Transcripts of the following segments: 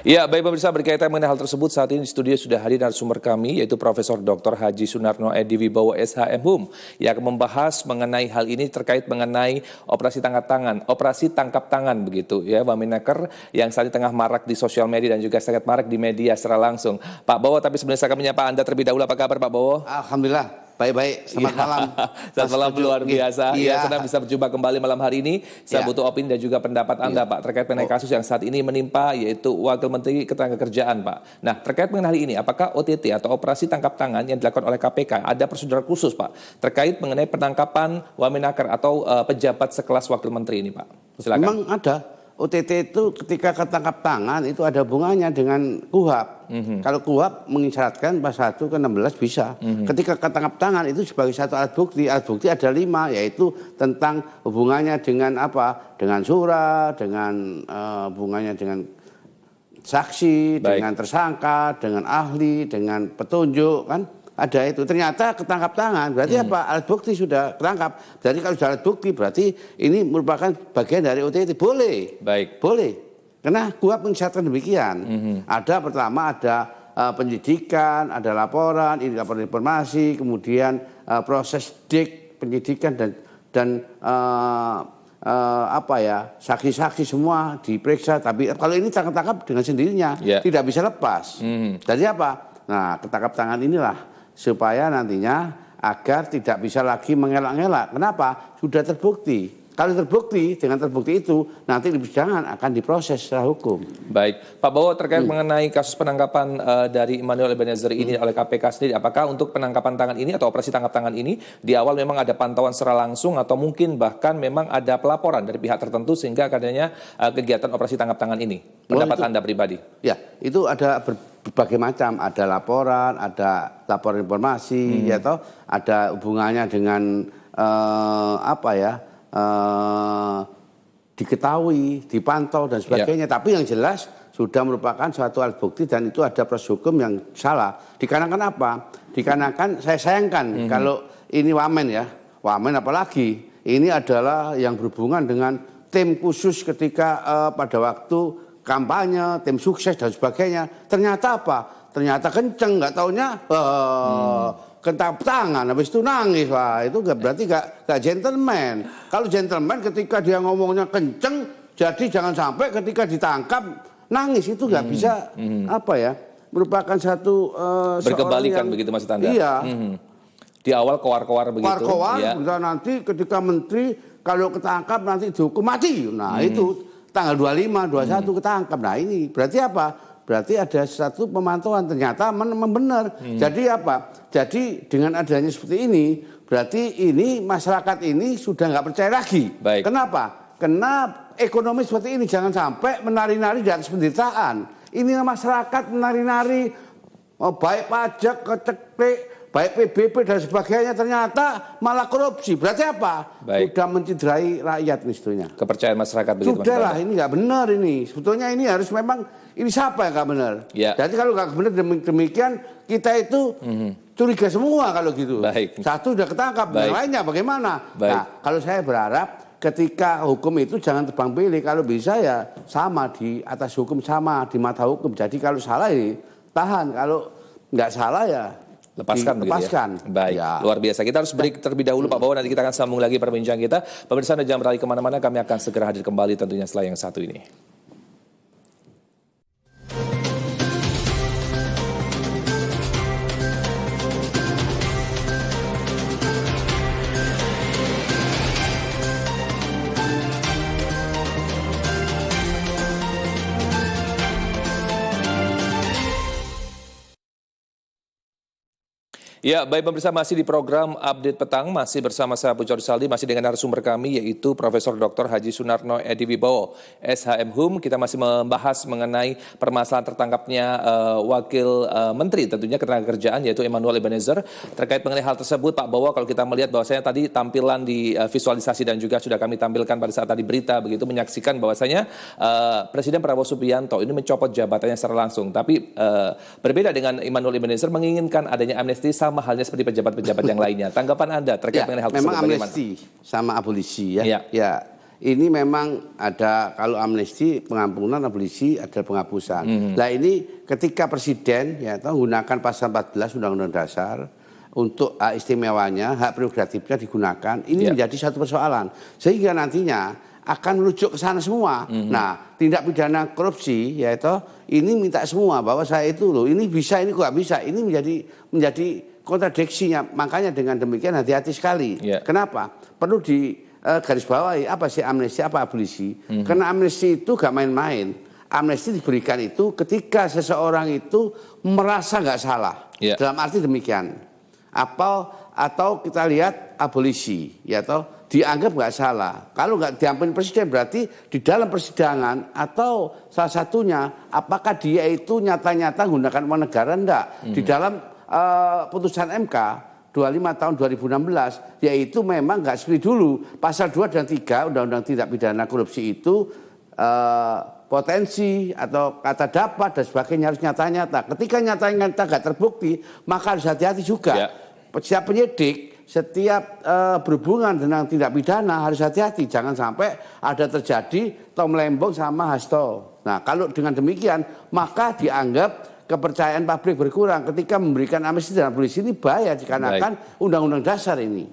Ya, baik pemirsa, berkaitan mengenai hal tersebut, saat ini di studio sudah hadir narasumber kami, yaitu Profesor Dr. Haji Sunarno Edi Wibowo SHM HUM, yang akan membahas mengenai hal ini terkait mengenai operasi tangkap tangan begitu ya, Wamenaker yang saat ini tengah marak di sosial media dan juga sangat marak di media secara langsung. Pak Bowo, tapi sebelumnya saya akan menyapa Anda terlebih dahulu. Apa kabar Pak Bowo? Alhamdulillah. Baik-baik, selamat malam. Selamat malam, luar biasa. Iya. Ya, senang bisa berjumpa kembali malam hari ini. Saya butuh opini dan juga pendapat Anda, Pak, terkait mengenai kasus yang saat ini menimpa, yaitu Wakil Menteri Ketenagakerjaan, Pak. Nah, terkait mengenai hal ini, apakah OTT atau operasi tangkap tangan yang dilakukan oleh KPK ada prosedur khusus, Pak, terkait mengenai penangkapan Wamenaker atau pejabat sekelas Wakil Menteri ini, Pak? Silakan. Memang ada. OTT itu ketika ketangkap tangan itu ada hubungannya dengan KUHP. Kalau KUHP mengisyaratkan pasal 1 ke 16 bisa. Ketika ketangkap tangan itu sebagai satu alat bukti ada 5, yaitu tentang hubungannya dengan apa? Dengan surat, dengan hubungannya dengan saksi, dengan tersangka, dengan ahli, dengan petunjuk, kan? Ada itu. Ternyata ketangkap tangan, berarti apa? Alat bukti sudah ketangkap. Jadi kalau sudah alat bukti berarti ini merupakan bagian dari OTT. Boleh. Baik. Boleh. Karena KUHP mengisyaratkan demikian. Ada pertama ada penyidikan, ada laporan, ini laporan informasi, kemudian proses penyidikan dan saksi-saksi semua diperiksa. Tapi kalau ini tangkap dengan sendirinya tidak bisa lepas. Jadi apa? Nah, ketangkap tangan inilah supaya nantinya agar tidak bisa lagi mengelak-ngelak. Kenapa? Sudah terbukti. Kalau terbukti, dengan terbukti itu nanti di persidangan akan diproses secara hukum. Baik, Pak Bowo, terkait mengenai kasus penangkapan dari Immanuel Ebenezer ini oleh KPK sendiri, apakah untuk penangkapan tangan ini atau operasi tangkap tangan ini di awal memang ada pantauan secara langsung atau mungkin bahkan memang ada pelaporan dari pihak tertentu sehingga adanya kegiatan operasi tangkap tangan ini? Pendapat Anda pribadi? Ya, itu ada berbagai macam, ada laporan informasi, atau ada hubungannya dengan diketahui, dipantau dan sebagainya. Tapi yang jelas sudah merupakan suatu alat bukti dan itu ada proses hukum yang salah. Dikarenakan apa? Dikarenakan saya sayangkan kalau ini wamen ya, wamen apalagi ini adalah yang berhubungan dengan tim khusus ketika pada waktu kampanye, tim sukses dan sebagainya. Ternyata apa? Ternyata kenceng, nggak taunya ketangkap tangan, habis itu nangis. Wah, itu berarti nggak gentleman. Kalau gentleman ketika dia ngomongnya kenceng, jadi jangan sampai ketika ditangkap nangis, itu nggak bisa merupakan satu berkebalikan begitu maksud Anda? Iya. Di awal kowar-kowar begitu. Kowar-kowar, nanti ketika menteri kalau ketangkap nanti dihukum mati. Nah itu tanggal 25, 21 ketangkap. Nah ini berarti apa? Berarti ada satu pemantauan, ternyata memang benar. Jadi apa? Jadi dengan adanya seperti ini, berarti ini masyarakat ini sudah nggak percaya lagi. Baik. Kenapa? Karena ekonomi seperti ini jangan sampai menari-nari di atas penderitaan. Ini masyarakat menari-nari, baik pajak, keceklik, baik PBB dan sebagainya, ternyata malah korupsi. Berarti apa? Baik. Sudah mencederai rakyat misalnya. Kepercayaan masyarakat begitu. Sudah lah, ini nggak benar ini. Sebetulnya ini harus memang, ini siapa yang nggak benar? Ya. Jadi kalau nggak benar demikian, kita itu curiga semua kalau gitu. Baik. Satu udah ketangkap, yang lainnya bagaimana? Baik. Nah, kalau saya berharap ketika hukum itu jangan tebang pilih. Kalau bisa ya sama di atas hukum, sama di mata hukum. Jadi kalau salah ini tahan, kalau nggak salah ya lepaskan. Ya? Baik, luar biasa. Kita harus break terlebih dahulu Pak Bowo, nanti kita akan sambung lagi perbincangan kita. Pemirsa, Anda jangan beralih kemana-mana, kami akan segera hadir kembali tentunya setelah yang satu ini. Ya, baik pemirsa, masih di program Update Petang, masih bersama saya Pujo Saldi, masih dengan narasumber kami yaitu Profesor Dr. Haji Sunarno Edi Wibowo SHM HUM. Kita masih membahas mengenai permasalahan tertangkapnya Wakil Menteri tentunya Ketenagakerjaan yaitu Immanuel Ebenezer. Terkait mengenai hal tersebut Pak Bowo, kalau kita melihat bahwasanya tadi tampilan di visualisasi dan juga sudah kami tampilkan pada saat tadi berita begitu menyaksikan bahwasanya Presiden Prabowo Subianto ini mencopot jabatannya secara langsung. Tapi berbeda dengan Immanuel Ebenezer menginginkan adanya amnesti sama halnya seperti pejabat-pejabat yang lainnya. Tanggapan Anda terkait mengenai hal tersebut memang amnesti sama abolisi ya. Ya. Ya, ini memang ada kalau amnesti pengampunan, abolisi ada penghapusan. Nah ini ketika presiden ya menggunakan pasal 14 Undang-Undang Dasar untuk hak istimewanya, hak prerogatifnya digunakan, ini menjadi satu persoalan sehingga nantinya akan merujuk ke sana semua. Nah, tindak pidana korupsi yaitu ini minta semua bahwa saya itu loh, ini bisa, ini kok nggak bisa, ini menjadi kontradiksinya. Makanya dengan demikian hati-hati sekali. Kenapa? Perlu di garis bawahi apa sih amnesti, apa abolisi? Karena amnesti itu gak main-main. Amnesti diberikan itu ketika seseorang itu merasa nggak salah. Dalam arti demikian. Atau kita lihat abolisi, yaitu dianggap nggak salah. Kalau nggak diampuni presiden berarti di dalam persidangan atau salah satunya apakah dia itu nyata-nyata menggunakan uang negara enggak. Di dalam putusan MK 25 tahun 2016 yaitu memang nggak seperti dulu pasal 2 dan 3 Undang-Undang Tindak Pidana Korupsi itu potensi atau kata dapat dan sebagainya harus nyata-nyata. Ketika nyata-nyata nggak terbukti maka harus hati-hati juga. Setiap penyidik setiap berhubungan dengan tindak pidana harus hati-hati, jangan sampai ada terjadi Tom Lembong sama Hasto. Nah kalau dengan demikian maka dianggap kepercayaan publik berkurang ketika memberikan amnesti dan abolisi ini bahaya dikarenakan undang-undang dasar ini.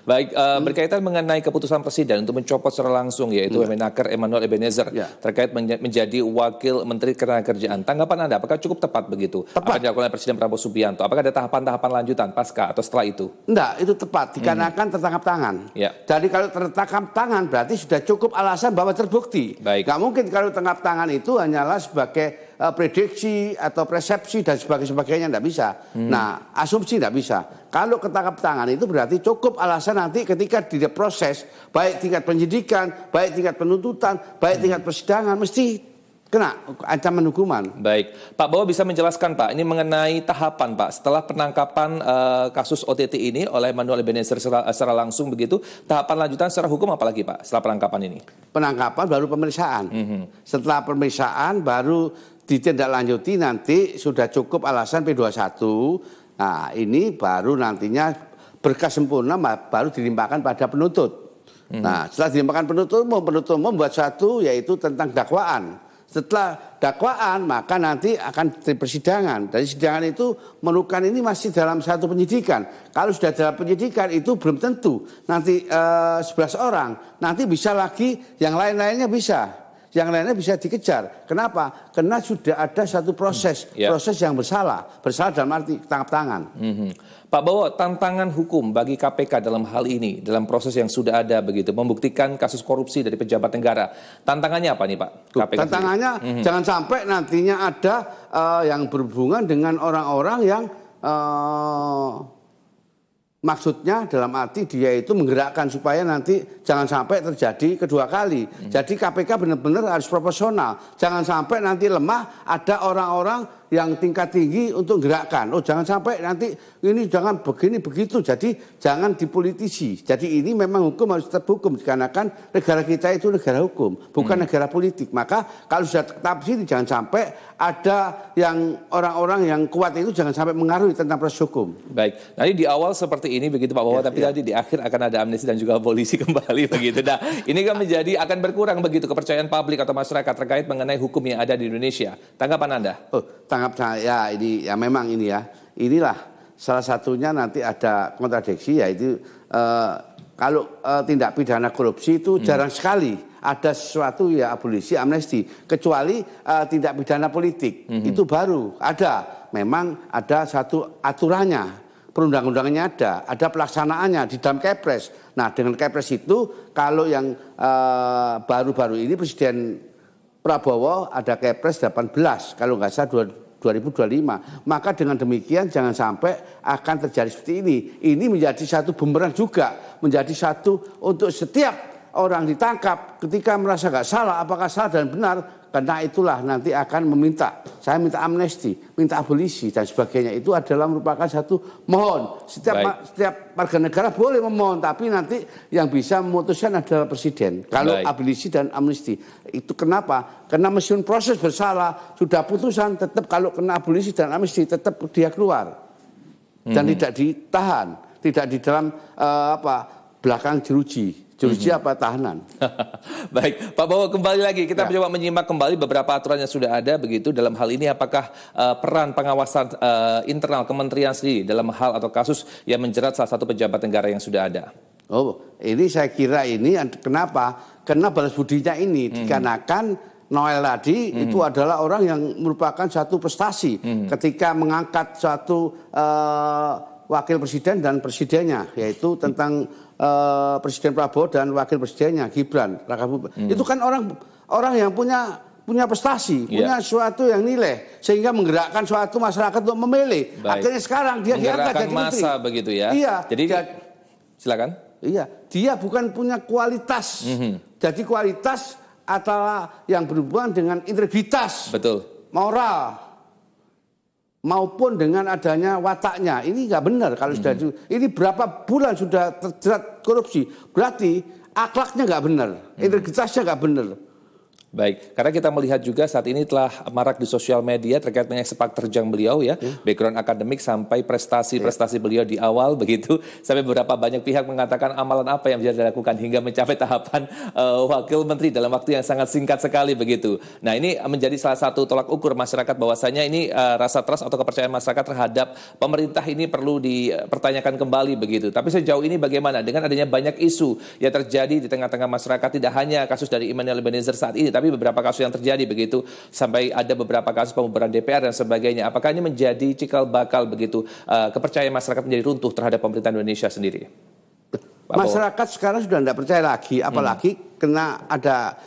Baik, berkaitan mengenai keputusan presiden untuk mencopot secara langsung yaitu Menaker Emmanuel Ebenezer terkait menjadi wakil menteri ketenagakerjaan. Tanggapan Anda apakah cukup tepat begitu? Tepat. Apa dilakukan oleh Presiden Prabowo Subianto? Apakah ada tahapan-tahapan lanjutan pasca atau setelah itu? Enggak, itu tepat dikarenakan tertangkap tangan. Jadi kalau tertangkap tangan berarti sudah cukup alasan bahwa terbukti. Nggak mungkin kalau tangkap tangan itu hanyalah sebagai prediksi atau persepsi dan sebagainya tidak bisa. Nah, asumsi tidak bisa. Kalau ketangkap tangan itu berarti cukup alasan nanti ketika diproses baik tingkat penyidikan, baik tingkat penuntutan, baik tingkat persidangan mesti kena ancaman hukuman. Baik, Pak Bowo bisa menjelaskan Pak, ini mengenai tahapan Pak setelah penangkapan kasus OTT ini oleh Emmanuel Ebenezer secara langsung begitu, tahapan lanjutan secara hukum apalagi Pak setelah penangkapan ini? Penangkapan baru pemeriksaan. Setelah pemeriksaan baru ditindaklanjuti nanti sudah cukup alasan P21. Nah ini baru nantinya berkas sempurna baru dilimpahkan pada penuntut. Nah setelah dilimpahkan penuntut membuat satu yaitu tentang dakwaan. Setelah dakwaan maka nanti akan di persidangan. Dari sidangan itu merupakan ini masih dalam satu penyidikan. Kalau sudah dalam penyidikan itu belum tentu nanti 11 orang. Nanti bisa lagi yang lain-lainnya bisa. Yang lainnya bisa dikejar. Kenapa? Karena sudah ada satu proses, proses yang bersalah dalam arti tangkap tangan. Pak Bowo, tantangan hukum bagi KPK dalam hal ini, dalam proses yang sudah ada begitu, membuktikan kasus korupsi dari pejabat negara. Tantangannya apa nih Pak? KPK tantangannya jangan sampai nantinya ada yang berhubungan dengan orang-orang yang maksudnya dalam arti dia itu menggerakkan supaya nanti jangan sampai terjadi kedua kali. Jadi KPK benar-benar harus proporsional. Jangan sampai nanti lemah ada orang-orang yang tingkat tinggi untuk gerakkan. Oh jangan sampai nanti ini jangan begini begitu. Jadi jangan dipolitisi. Jadi ini memang hukum harus tetap hukum. Dikarenakan negara kita itu negara hukum, bukan negara politik. Maka kalau sudah tetap sini jangan sampai ada yang orang-orang yang kuat itu jangan sampai mengaruhi tentang proses hukum. Baik, nanti di awal seperti ini begitu Pak Bowo, tapi nanti di akhir akan ada amnesti dan juga abolisi kembali begitu. Nah, ini kan menjadi akan berkurang begitu kepercayaan publik atau masyarakat terkait mengenai hukum yang ada di Indonesia. Tanggapan Anda? Tanggap saya ini ya memang ini ya. Inilah salah satunya nanti ada kontradiksi yaitu kalau tindak pidana korupsi itu jarang sekali ada sesuatu ya abolisi amnesti kecuali tindak pidana politik itu baru ada. Memang ada satu aturannya. Perundang-undangannya ada pelaksanaannya di dalam Kepres. Nah dengan Kepres itu kalau yang baru-baru ini Presiden Prabowo ada Kepres 18 kalau nggak salah 2025. Maka dengan demikian jangan sampai akan terjadi seperti ini. Ini menjadi satu bumerang juga, menjadi satu untuk setiap orang ditangkap ketika merasa nggak salah, apakah salah dan benar. Karena itulah nanti akan saya minta amnesti, minta abolisi dan sebagainya. Itu adalah merupakan satu mohon. Setiap warga negara boleh memohon, tapi nanti yang bisa memutuskan adalah presiden. Kalau abolisi dan amnesti. Itu kenapa? Karena meskipun proses bersalah, sudah putusan, tetap kalau kena abolisi dan amnesti, tetap dia keluar. Dan tidak ditahan, tidak di dalam belakang jeruji. Jurisdiksi apa tahanan. Baik, Pak Bowo, kembali lagi kita coba menyimak kembali beberapa aturan yang sudah ada begitu dalam hal ini, apakah peran pengawasan internal kementerian sendiri dalam hal atau kasus yang menjerat salah satu pejabat negara yang sudah ada? Oh, ini saya kira ini kenapa? Karena balas budinya ini dikarenakan Noel tadi itu adalah orang yang merupakan satu prestasi ketika mengangkat suatu wakil presiden dan presidennya, yaitu tentang Presiden Prabowo dan wakil presidennya Gibran Raka Buming. Itu kan orang yang punya prestasi, punya suatu yang nilai sehingga menggerakkan suatu masyarakat untuk memilih. Baik. Akhirnya sekarang dia diangkat jadi menteri. Masa begitu ya. Iya. Jadi silakan. Iya, dia bukan punya kualitas. Jadi kualitas adalah yang berhubungan dengan integritas, betul, moral, maupun dengan adanya wataknya. Ini nggak benar kalau sudah ini berapa bulan sudah terjerat korupsi, berarti akhlaknya nggak benar, integritasnya nggak benar. Baik, karena kita melihat juga saat ini telah marak di sosial media terkait dengan sepak terjang beliau ya, background akademik sampai prestasi-prestasi beliau di awal begitu, sampai beberapa banyak pihak mengatakan amalan apa yang bisa dilakukan hingga mencapai tahapan wakil menteri dalam waktu yang sangat singkat sekali begitu. Nah, ini menjadi salah satu tolak ukur masyarakat bahwasanya ini rasa trust atau kepercayaan masyarakat terhadap pemerintah ini perlu dipertanyakan kembali begitu. Tapi sejauh ini bagaimana dengan adanya banyak isu yang terjadi di tengah-tengah masyarakat, tidak hanya kasus dari Immanuel Ebenezer saat ini, tapi beberapa kasus yang terjadi begitu, sampai ada beberapa kasus pembubaran DPR dan sebagainya. Apakah ini menjadi cikal bakal begitu kepercayaan masyarakat menjadi runtuh terhadap pemerintahan Indonesia sendiri? Masyarakat sekarang sudah tidak percaya lagi, apalagi kena ada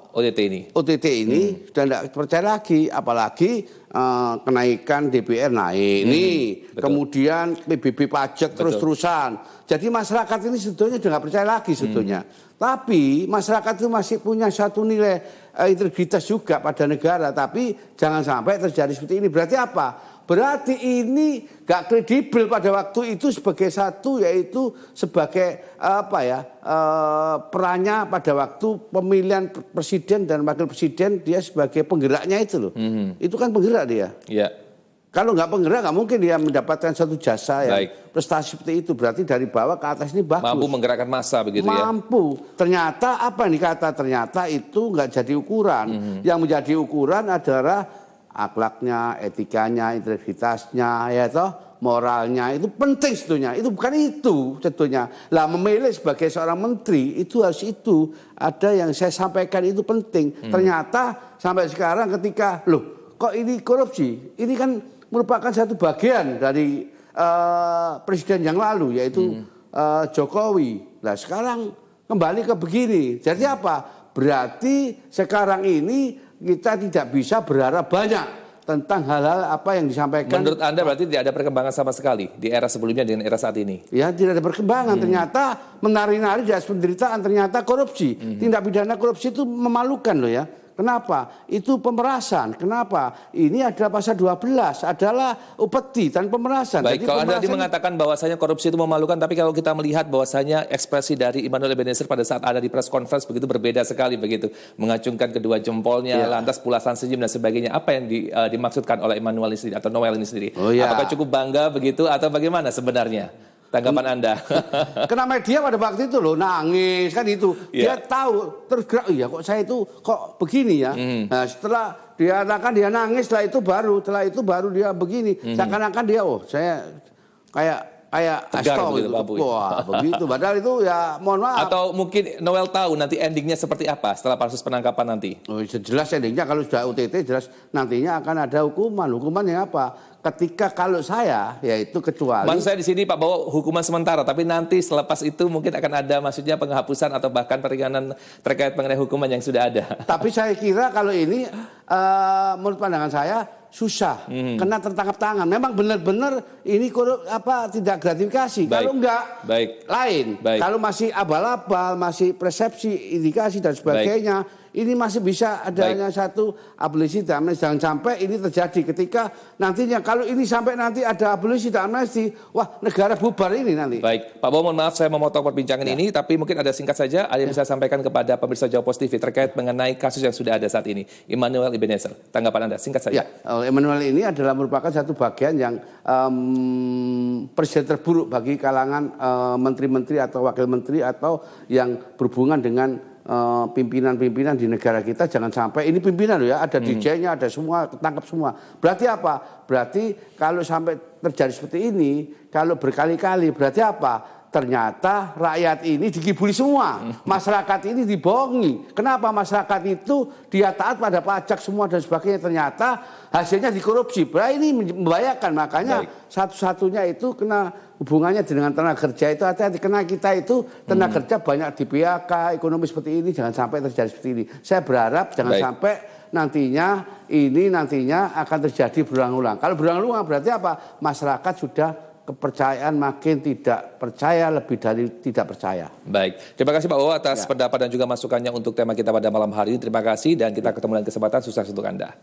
OTT ini sudah tidak percaya lagi, apalagi kenaikan DPR naik ini, kemudian PBB pajak terus-terusan. Jadi masyarakat ini sebetulnya sudah tidak percaya lagi sebetulnya. Tapi masyarakat itu masih punya satu nilai integritas juga pada negara. Tapi jangan sampai terjadi seperti ini. Berarti apa? Berarti ini gak kredibel pada waktu itu sebagai satu, yaitu sebagai perannya pada waktu pemilihan presiden dan wakil presiden, dia sebagai penggeraknya itu loh. Itu kan penggerak dia. Kalau nggak penggerak nggak mungkin dia mendapatkan satu jasa yang prestasi seperti itu. Berarti dari bawah ke atas ini bagus. Mampu menggerakkan massa begitu ya. Mampu. Ternyata apa nih kata? Ternyata itu nggak jadi ukuran. Yang menjadi ukuran adalah akhlaknya, etikanya, integritasnya, ya toh, moralnya. Itu penting sebetulnya. Itu bukan itu sebetulnya. Lah memilih sebagai seorang menteri itu harus itu. Ada yang saya sampaikan itu penting. Ternyata sampai sekarang ketika loh kok ini korupsi? Ini kan merupakan satu bagian dari presiden yang lalu, yaitu Jokowi. Nah sekarang kembali ke begini. Jadi apa? Berarti sekarang ini kita tidak bisa berharap banyak tentang hal-hal apa yang disampaikan. Menurut Anda berarti tidak ada perkembangan sama sekali di era sebelumnya dengan era saat ini? Ya tidak ada perkembangan. Ternyata menari-nari di atas penderitaan, ternyata korupsi. Tindak pidana korupsi itu memalukan loh ya. Kenapa? Itu pemerasan. Kenapa? Ini adalah pasal 12, adalah upeti dan pemerasan. Baik, jadi kalau Anda tadi mengatakan bahwasanya korupsi itu memalukan, tapi kalau kita melihat bahwasanya ekspresi dari Immanuel Ebenezer pada saat ada di press conference begitu berbeda sekali begitu, mengacungkan kedua jempolnya, lantas pulasan senyum dan sebagainya. Apa yang dimaksudkan oleh Immanuel ini sendiri atau Noel ini sendiri? Apakah cukup bangga begitu atau bagaimana sebenarnya? Tanggapan Anda? Kena media pada waktu itu loh nangis kan itu. Dia tahu terus gerak, iya kok saya itu kok begini ya. Nah setelah dia katakan dia nangis, setelah itu baru dia begini. Seakan-akan dia saya kayak tegar begitu, gitu. Wah begitu. Padahal itu ya mohon maaf. Atau mungkin Noel tahu nanti endingnya seperti apa setelah proses penangkapan nanti? Oh, jelas endingnya kalau sudah OTT jelas nantinya akan ada hukuman. Hukuman yang apa? Ketika kalau saya yaitu kecuali. Maksud saya di sini Pak Bowo hukuman sementara, tapi nanti selepas itu mungkin akan ada maksudnya penghapusan atau bahkan peringanan terkait mengenai hukuman yang sudah ada. Tapi saya kira kalau ini menurut pandangan saya susah karena tertangkap tangan. Memang benar-benar ini tidak gratifikasi. Kalau enggak lain. Kalau masih abal-abal, masih persepsi, indikasi dan sebagainya, ini masih bisa adanya satu abolisi dan amnesti. Jangan sampai ini terjadi ketika nantinya kalau ini sampai nanti ada abolisi dan amnesti, wah negara bubar ini nanti. Baik, Pak Bowo, mohon maaf saya memotong perbincangan ini, tapi mungkin ada singkat saja, ada yang bisa sampaikan kepada pemirsa Jawa Post TV terkait mengenai kasus yang sudah ada saat ini. Immanuel Ebenezer, tanggapan Anda singkat saja. Ya, Immanuel ini adalah merupakan satu bagian yang presiden terburuk bagi kalangan menteri-menteri atau wakil menteri atau yang berhubungan dengan pimpinan-pimpinan di negara kita. Jangan sampai ini pimpinan loh ya, ada DJ-nya, ada semua, ketangkap semua. Berarti apa? Berarti kalau sampai terjadi seperti ini, kalau berkali-kali berarti apa? Ternyata rakyat ini dikibuli semua, masyarakat ini dibohongi. Kenapa masyarakat itu dia taat pada pajak semua dan sebagainya, ternyata hasilnya dikorupsi. Ini membahayakan, makanya satu-satunya itu kena hubungannya dengan tenaga kerja itu hati-hati. Karena kita itu tenaga kerja banyak di PHK, ekonomi seperti ini, jangan sampai terjadi seperti ini. Saya berharap jangan sampai nantinya akan terjadi berulang-ulang. Kalau berulang-ulang berarti apa? Masyarakat sudah kepercayaan makin tidak percaya lebih dari tidak percaya. Baik, terima kasih Pak Bowo atas pendapat dan juga masukannya untuk tema kita pada malam hari ini. Terima kasih dan kita ketemu dalam kesempatan sukses untuk Anda.